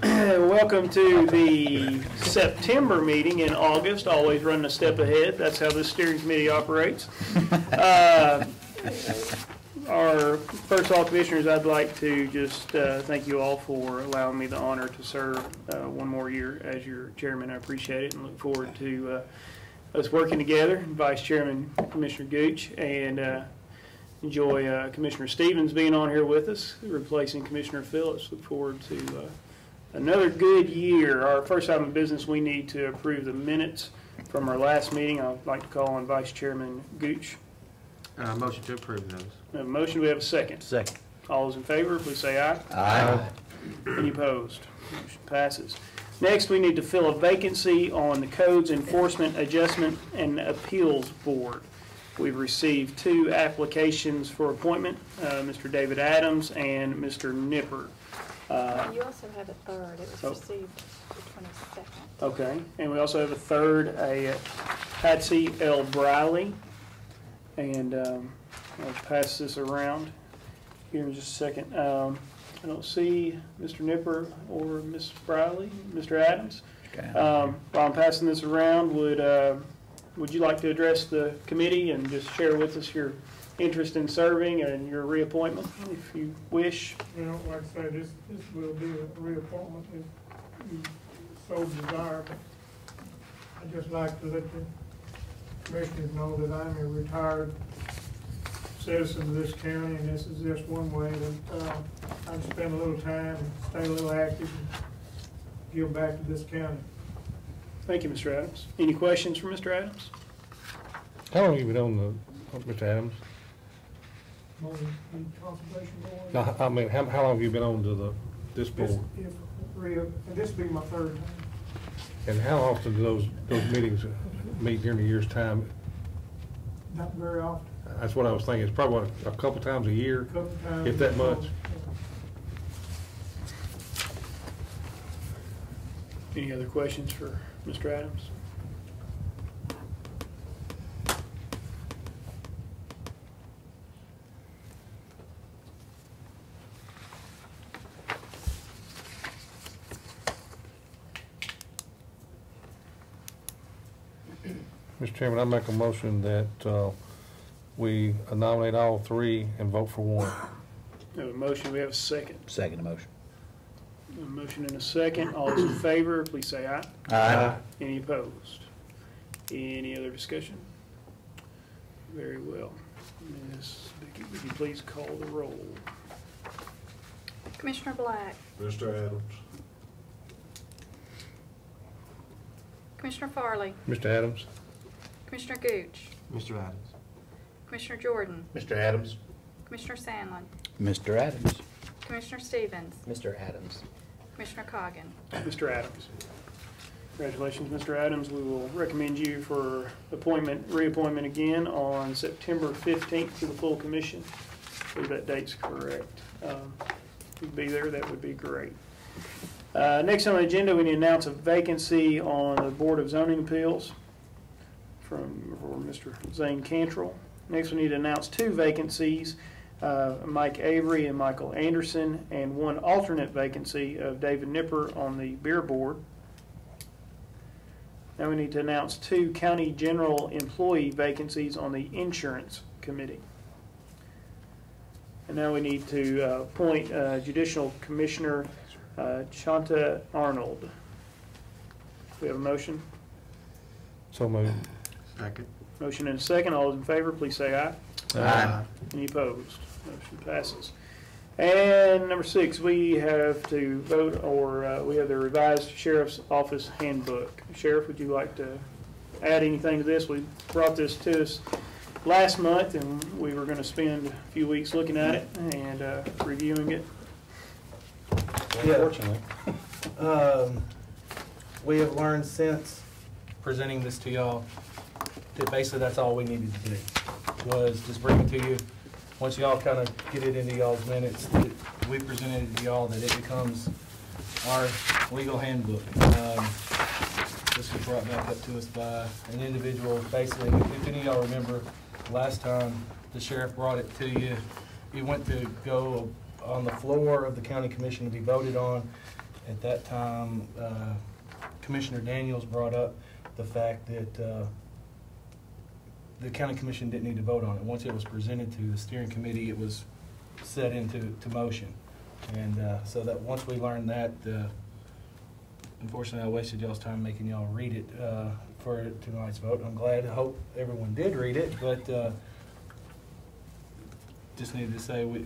Welcome to the September meeting in August, always running a step ahead. That's how this steering committee operates. First of all, commissioners, I'd like to just thank you all for allowing me the honor to serve one more year as your chairman. I appreciate it and look forward to us working together. Vice Chairman Commissioner Gooch, and enjoy Commissioner Stevens being on here with us, replacing Commissioner Phillips. Look forward to another good year. Our first item of business, we need to approve the minutes from our last meeting. I'd like to call on Vice Chairman Gooch. Motion to approve those. We have a motion. We have a second. Second. All those in favor, please say aye. Aye. Any opposed? Motion passes. Next, we need to fill a vacancy on the Codes Enforcement Adjustment and Appeals Board. We've received 2 applications for appointment, Mr. David Adams and Mr. Nipper. You also have a third. It was received the 22nd. Okay, and we also have a third, Patsy L. Briley. And I'll pass this around here in just a second. I don't see Mr. Nipper or Ms. Briley, Mr. Adams. Okay. While I'm passing this around, would you like to address the committee and just share with us your interest in serving and your reappointment, if you wish? You know, like I say, this will be a reappointment if you so desire. But I'd just like to let the commissioners know that I'm a retired citizen of this county, and this is just one way that I can spend a little time and stay a little active and give back to this county. Thank you, Mr. Adams. Any questions for Mr. Adams? How long have you been on Mr. Adams? On the conservation board. No, I mean, how long have you been on to this board? And this will be my third time. And how often do those meetings meet during the year's time? Not very often. That's what I was thinking. It's probably a couple times a year, A couple times. if that much. Any other questions for Mr. Adams? Mr. Chairman, I make a motion that we nominate all 3 and vote for one. We have a motion. We have a second. Second motion. A motion and a second. All those in favor, please say aye. Aye. Any opposed? Any other discussion? Very well. Ms. Vicki, would you please call the roll? Commissioner Black. Mr. Adams. Commissioner Farley. Mr. Adams? Commissioner Gooch. Mr. Adams. Commissioner Jordan. Mr. Adams. Commissioner Sandlin. Mr. Adams. Commissioner Stevens. Mr. Adams. Commissioner Coggin. Mr. Adams. Congratulations, Mr. Adams. We will recommend you for reappointment again on September 15th to the full commission. I believe that date's correct. If you'd be there, that would be great. Next on the agenda, we need to announce a vacancy on the Board of Zoning Appeals for Mr. Zane Cantrell. Next, we need to announce 2 vacancies, Mike Avery and Michael Anderson, and 1 alternate vacancy of David Nipper on the Beer Board. Now we need to announce 2 county general employee vacancies on the Insurance Committee. And now we need to appoint Judicial Commissioner Chanta Arnold. We have a motion? So moved. Second. Motion and a second. All those in favor, please say aye. Aye. Any opposed? Motion passes. And number 6, we have to vote, or we have the revised Sheriff's Office Handbook. Sheriff, would you like to add anything to this? We brought this to us last month, and we were going to spend a few weeks looking at it and reviewing it. Unfortunately. We have learned since presenting this to y'all that basically that's all we needed to do, was just bring it to you. Once y'all kind of get it into y'all's minutes, that we presented it to y'all, that it becomes our legal handbook. This was brought back up to us by an individual. Basically, if any of y'all remember, last time the sheriff brought it to you, he went to go on the floor of the county commission to be voted on. At that time, Commissioner Daniels brought up the fact that the county commission didn't need to vote on it. Once it was presented to the steering committee, it was set into motion. And so that once we learned that, unfortunately, I wasted y'all's time making y'all read it for tonight's vote. I'm glad, I hope everyone did read it, but just needed to say we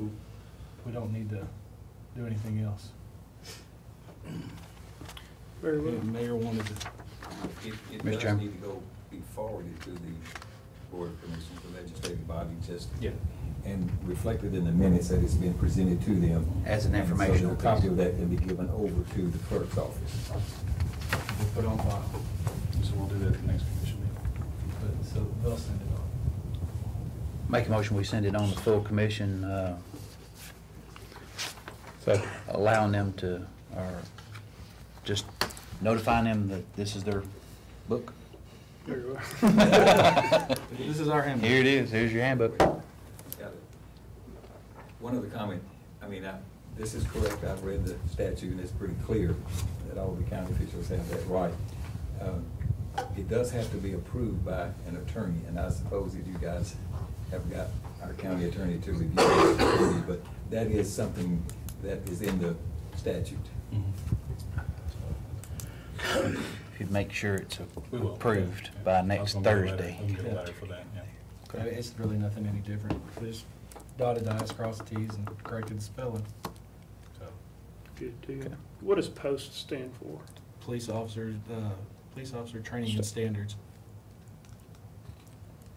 don't need to do anything else. Very well. The mayor wanted to. It Mr. does Chairman. need to be forwarded to the Board of Commissioners, the legislative body, just, and reflected in the minutes that it's been presented to them. As an And so informational a copy piece. of that can be given over to the clerk's office. We'll put on file. So we'll do that at the next commission meeting. But, so they'll send it on. Make a motion, we send it on the full commission, Second. allowing them to, or just notifying them that this is their book. Very well. This is our handbook. Here it is, here's your handbook. Got it. One other comment, this is correct, I've read the statute and it's pretty clear that all the county officials have that right. It does have to be approved by an attorney, and I suppose that you guys have got our county attorney to review this, but that is something that is in the statute. If you'd make sure it's We will. approved Yeah. by I was next gonna get a letter. Thursday. We can get a letter for that, yeah. I mean, it's really nothing any different. Just dotted the i's, crossed the t's, and corrected the spelling. So, Good deal. What does POST stand for? police officer training and standards.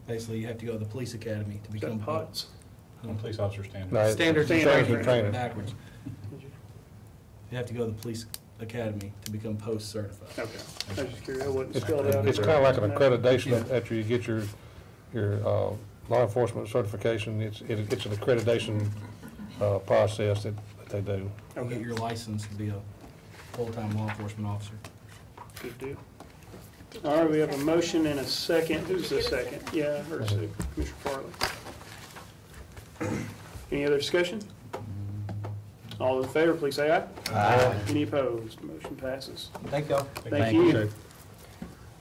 Basically, you have to go to the police academy to Is become. that POTS? Police officer standard. No, it's Standards and Standard training, training. backwards. You have to go to the police academy to become post certified. Okay, I was just curious, it wasn't spelled out. It's kind of like an accreditation after you get your law enforcement certification. It's an accreditation process that they do. You get Okay, your license to be a full-time law enforcement officer. good deal. All right, we have a motion and a second. Who's the second? Yeah, I heard Commissioner Farley. Any other discussion? All in favor, please say aye. Aye. Any opposed? Motion passes. Thank y'all. Thank you.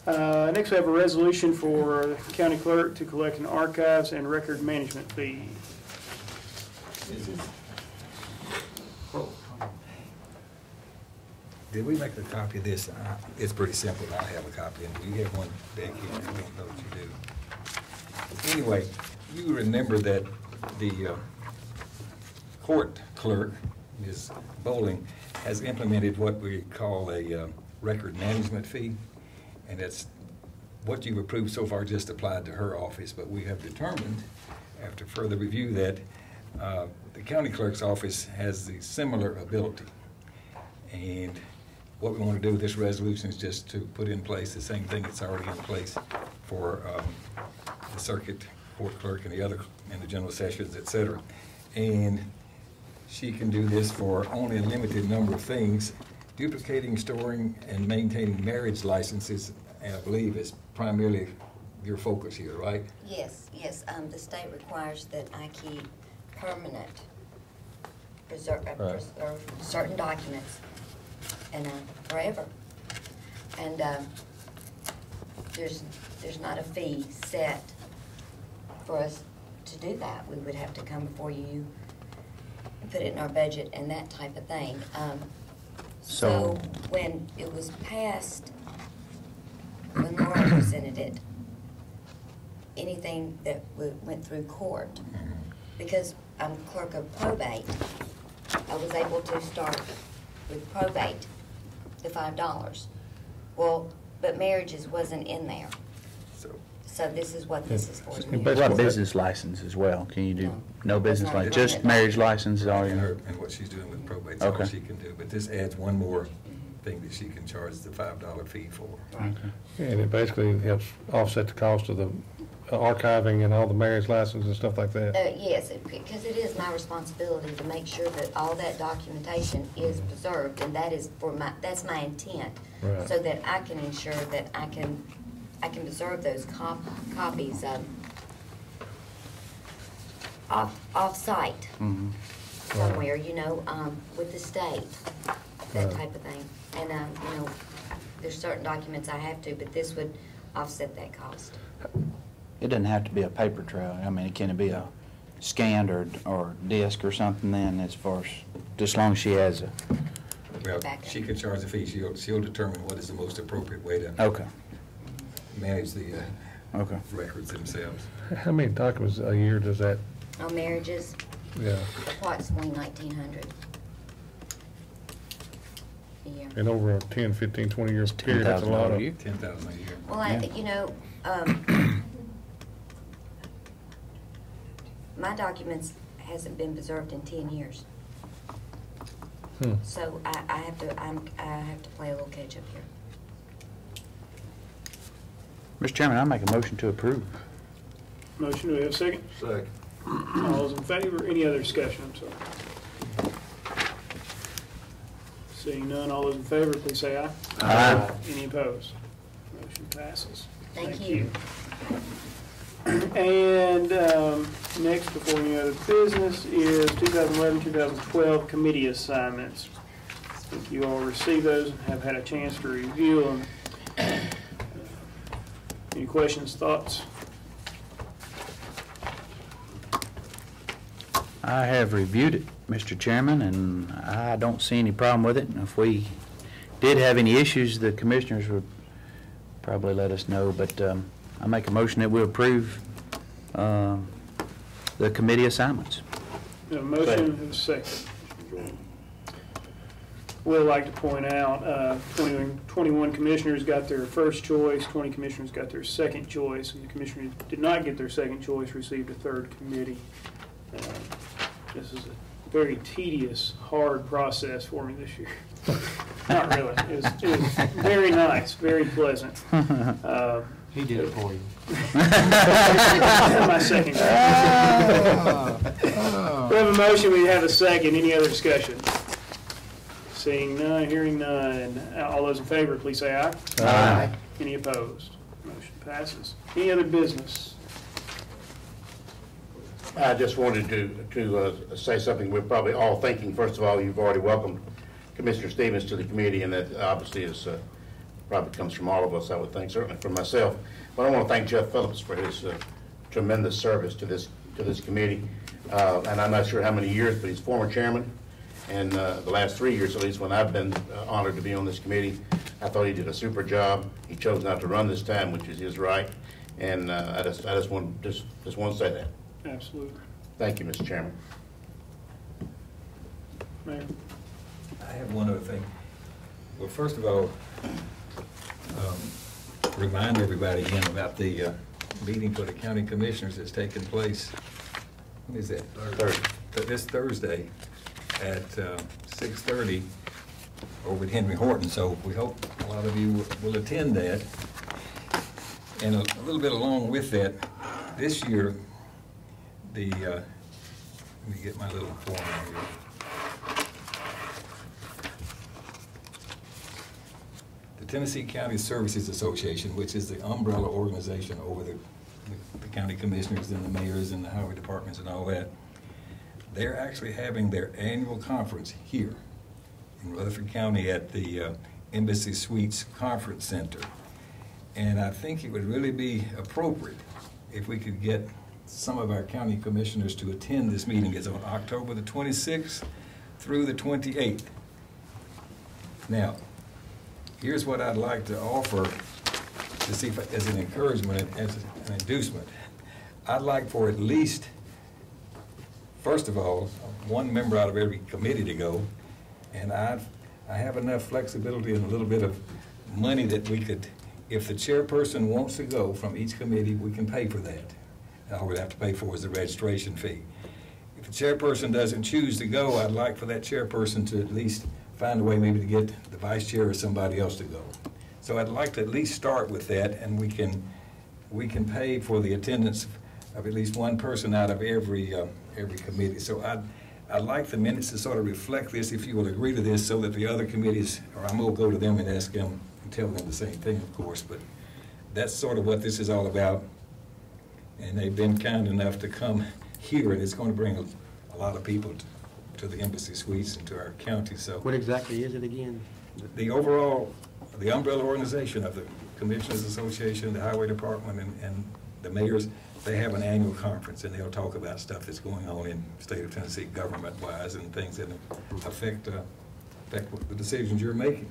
Next, we have a resolution for the county clerk to collect an archives and record management fee. Did we make a copy of this? It's pretty simple. I have a copy, and you have one back here. I don't know what you do. Anyway, you remember that the court clerk, Ms. Bowling, has implemented what we call a record management fee, and that's what you've approved so far just applied to her office, but we have determined, after further review, that the county clerk's office has the similar ability. And what we want to do with this resolution is just to put in place the same thing that's already in place for the circuit court clerk and the other, and the general sessions, et cetera. And she can do this for only a limited number of things. Duplicating, storing, and maintaining marriage licenses, and I believe is primarily your focus here, right? Yes, yes. The state requires that I keep permanent certain documents and forever. And there's not a fee set for us to do that. We would have to come before you and put it in our budget and that type of thing. So when it was passed, when Laura presented it, anything that went through court, because I'm clerk of probate, I was able to start with probate, the $5. Well, but marriages wasn't in there. So this is what this is for. is Basically, What about business license as well? Can you do, No. no business That's not license, permanent. just marriage license is all And you and what she's doing with probate is all Okay. she can do. But this adds one more thing that she can charge the $5 fee for. Okay. And it basically helps offset the cost of the archiving and all the marriage licenses and stuff like that. Yes, because it is my responsibility to make sure that all that documentation is preserved, and that is that's my intent. Right. So that I can ensure that I can preserve those copies off-site. Mhm. somewhere, you know, with the state, that Right. type of thing. And, you know, there's certain documents I have to, but this would offset that cost. It doesn't have to be a paper trail. I mean, can it be a scanned or disc or something then, as far as, just as long as she has a, Well, Back up. she could charge a fee. She'll determine what is the most appropriate way to okay, manage the okay. records themselves. How many documents a year does that, On marriages, yeah, approximately 1,900 a year. and over a 10, 15, 20-year period, that's a $10,000 lot a of. year. 10,000 a year. Well, Yeah. you know, my documents hasn't been preserved in 10 years. Hmm. So I have to play a little catch up here. Mr. Chairman, I make a motion to approve. Motion, do we have a second? Second. All those in favor, any other discussion, I'm sorry. Seeing none, all those in favor, please say aye. Aye. Any opposed? Motion passes. Thank you. And next, before any other business, is 2011-2012 committee assignments. I think you all received those and have had a chance to review them. Any questions, thoughts? I have reviewed it, Mr. Chairman, and I don't see any problem with it. And if we did have any issues, the commissioners would probably let us know. But I make a motion that we approve the committee assignments. We have a motion and a second. We'd like to point out 21 commissioners got their first choice, 20 commissioners got their second choice, and the commissioners who did not get their second choice received a third committee. This is a very tedious, hard process for me this year. Not really. It was very nice, very pleasant. He did it for you. My second. We have a motion, we have a second. Any other discussion? Seeing none, hearing none. All those in favor, please say aye. Aye. Any opposed? Motion passes. Any other business? I just wanted to say something we're probably all thinking. First of all, you've already welcomed Commissioner Stevens to the committee, and that obviously is probably comes from all of us, I would think, certainly from myself. But I want to thank Jeff Phillips for his tremendous service to this committee. And I'm not sure how many years, but he's former chairman. And the last 3 years, at least, when I've been honored to be on this committee, I thought he did a super job. He chose not to run this time, which is his right. And I just want to say that. Absolutely. Thank you, Mr. Chairman. Mayor? I have one other thing. Well, first of all, remind everybody again about the meeting for the county commissioners that's taking place, when is that? This Thursday at 6:30 over at Henry Horton. So we hope a lot of you will attend that. And a little bit along with that, this year, let me get my little form here. The Tennessee County Services Association, which is the umbrella organization over the county commissioners and the mayors and the highway departments and all that, they're actually having their annual conference here in Rutherford County at the Embassy Suites Conference Center. And I think it would really be appropriate if we could get some of our county commissioners to attend this meeting. It's on October the 26th through the 28th. Now, here's what I'd like to offer to see if, as an encouragement, as an inducement. I'd like for at least, first of all, one member out of every committee to go, and I have enough flexibility and a little bit of money that we could, if the chairperson wants to go from each committee, we can pay for that. All we have to pay for is the registration fee. If the chairperson doesn't choose to go, I'd like for that chairperson to at least find a way maybe to get the vice chair or somebody else to go. So I'd like to at least start with that, and we can pay for the attendance of at least one person out of every committee. So I'd like the minutes to sort of reflect this, if you will agree to this, so that the other committees, or I'm going to go to them and ask them and tell them the same thing, of course, but that's sort of what this is all about. And they've been kind enough to come here, and it's going to bring a lot of people to the embassy suites and to our county, so. What exactly is it again? The overall, the umbrella organization of the Commissioners Association, the Highway Department, and the mayors, they have an annual conference, and they'll talk about stuff that's going on in the state of Tennessee government-wise and things that affect the decisions you're making.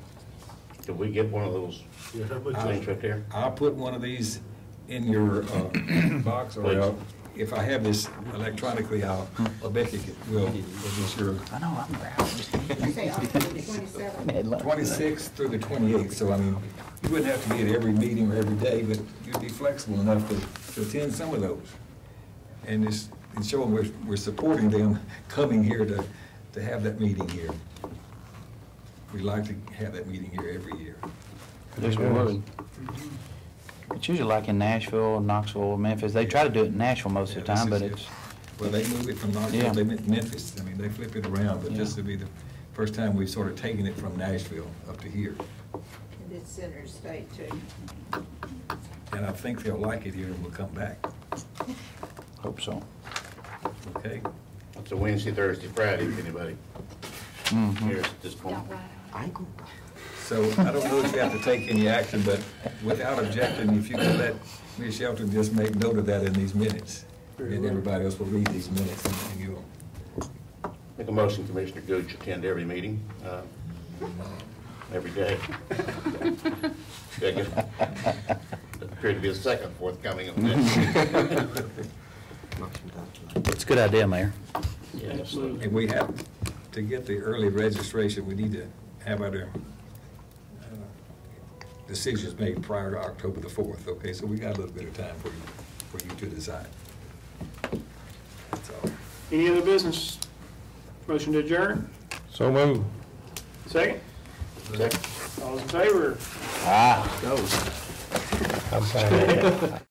Can we get one of those things right there? I'll put one of these in your box, or if I have this electronically, I'll bet you will be sure. I know, I'm proud. You say October 27th. 26th through the 28th, so I mean, you wouldn't have to be at every meeting or every day, but you'd be flexible enough to attend some of those. And it's showing we're supporting them coming here to have that meeting here. We like to have that meeting here every year. Yes, we would. It's usually like in Nashville, Knoxville, Memphis. They try to do it in Nashville most of the time, but it's... Well, they move it from Knoxville, Yeah. they meant Memphis. I mean, they flip it around, but this will be the first time we've sort of taken it from Nashville up to here. And it's Center State too. And I think they'll like it here and we'll come back. Hope so. Okay? It's a Wednesday, Thursday, Friday, if anybody cares at this point. So I don't know if you have to take any action, but without objecting, if you could let Ms. Shelton just make note of that in these minutes. And everybody else will read these minutes and you'll. Make a motion, Commissioner Gooch attend every meeting, every day. Second. There appeared to be a second forthcoming of that. It's a good idea, Mayor. Yeah, absolutely. And we have, to get the early registration, we need to have our decisions made prior to October the 4th, okay? So we got a little bit of time for you to decide. That's all. Any other business? Motion to adjourn? So move. Second? Second. All those in favor? Ah. I'm fine.